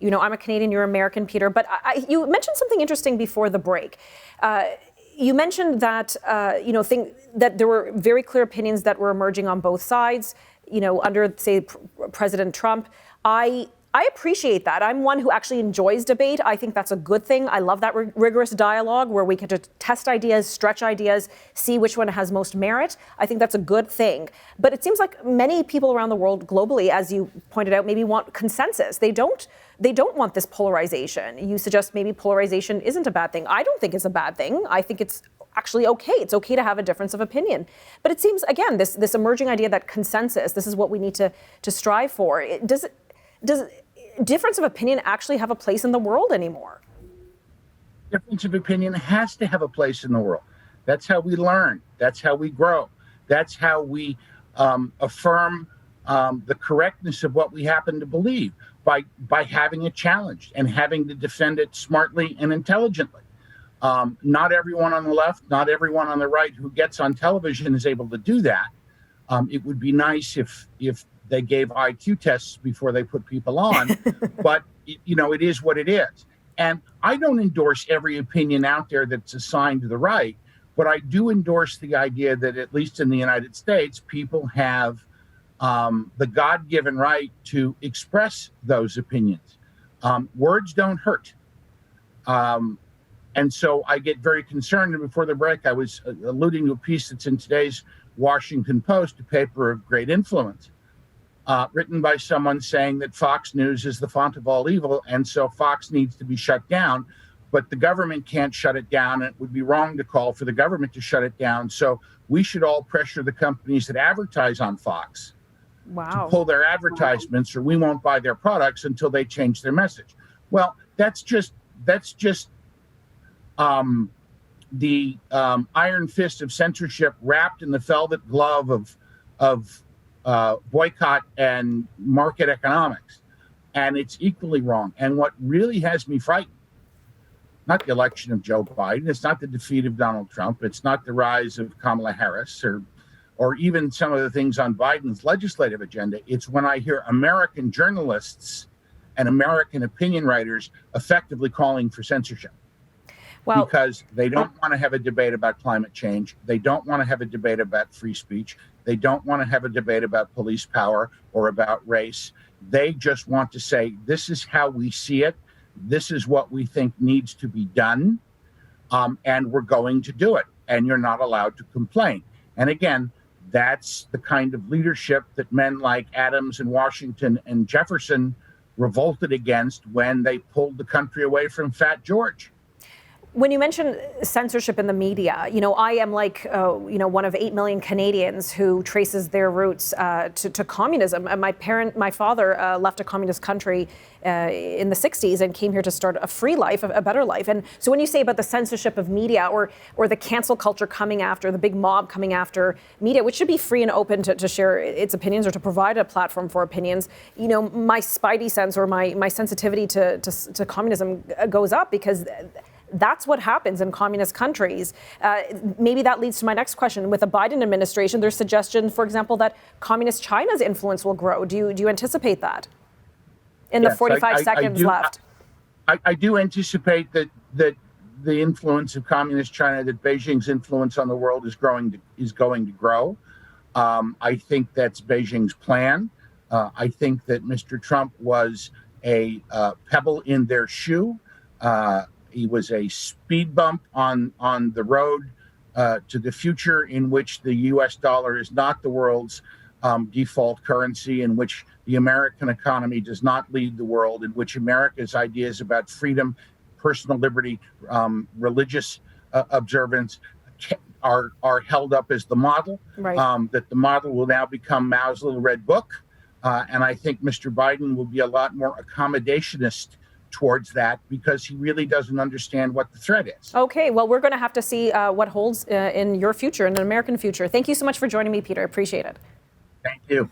I'm a Canadian, you're American, Peter, but you mentioned something interesting before the break. You mentioned that, that there were very clear opinions that were emerging on both sides, under, say, President Trump. I appreciate that. I'm one who actually enjoys debate. I think that's a good thing. I love that rigorous dialogue where we can just test ideas, stretch ideas, see which one has most merit. I think that's a good thing. But it seems like many people around the world globally, as you pointed out, maybe want consensus. They don't want this polarization. You suggest maybe polarization isn't a bad thing. I don't think it's a bad thing. I think it's actually okay. It's okay to have a difference of opinion. But it seems, again, this emerging idea that consensus, this is what we need to strive for. Does difference of opinion actually have a place in the world anymore? Difference of opinion has to have a place in the world. That's how we learn. That's how we grow. That's how we affirm the correctness of what we happen to believe by having it challenged and having to defend it smartly and intelligently. Not everyone on the left, not everyone on the right who gets on television is able to do that. It would be nice if they gave IQ tests before they put people on, but it is what it is. And I don't endorse every opinion out there that's assigned to the right, but I do endorse the idea that at least in the United States, people have the God-given right to express those opinions. Words don't hurt. And so I get very concerned. And before the break, I was alluding to a piece that's in today's Washington Post, a paper of great influence. Written by someone saying that Fox News is the font of all evil, and so Fox needs to be shut down, but the government can't shut it down, and it would be wrong to call for the government to shut it down. So we should all pressure the companies that advertise on Fox to pull their advertisements, or we won't buy their products until they change their message. Well, that's just the iron fist of censorship wrapped in the velvet glove of boycott and market economics. And it's equally wrong. And what really has me frightened, not the election of Joe Biden, it's not the defeat of Donald Trump, it's not the rise of Kamala Harris or even some of the things on Biden's legislative agenda. It's when I hear American journalists and American opinion writers effectively calling for censorship. Because they don't want to have a debate about climate change. They don't want to have a debate about free speech. They don't want to have a debate about police power or about race. They just want to say, this is how we see it. This is what we think needs to be done. And we're going to do it. And you're not allowed to complain. And again, that's the kind of leadership that men like Adams and Washington and Jefferson revolted against when they pulled the country away from Fat George. When you mention censorship in the media, I am like, one of 8 million Canadians who traces their roots to communism. My father left a communist country in the 60s and came here to start a free life, a better life. And so when you say about the censorship of media or the cancel culture coming after, the big mob coming after media, which should be free and open to share its opinions or to provide a platform for opinions, my spidey sense or my sensitivity to communism goes up because that's what happens in communist countries. Maybe that leads to my next question. With the Biden administration, there's suggestion, for example, that communist China's influence will grow. Do you anticipate that? In the 45 seconds left. I do anticipate that the influence of communist China, that Beijing's influence on the world is going to grow. I think that's Beijing's plan. I think that Mr. Trump was a pebble in their shoe. He was a speed bump on the road to the future in which the U.S. dollar is not the world's default currency, in which the American economy does not lead the world, in which America's ideas about freedom, personal liberty, religious observance are held up as the model. Right. That the model will now become Mao's little red book. And I think Mr. Biden will be a lot more accommodationist towards that because he really doesn't understand what the threat is. Okay, well, we're going to have to see what holds in your future, in an American future. Thank you so much for joining me, Peter. Appreciate it. Thank you.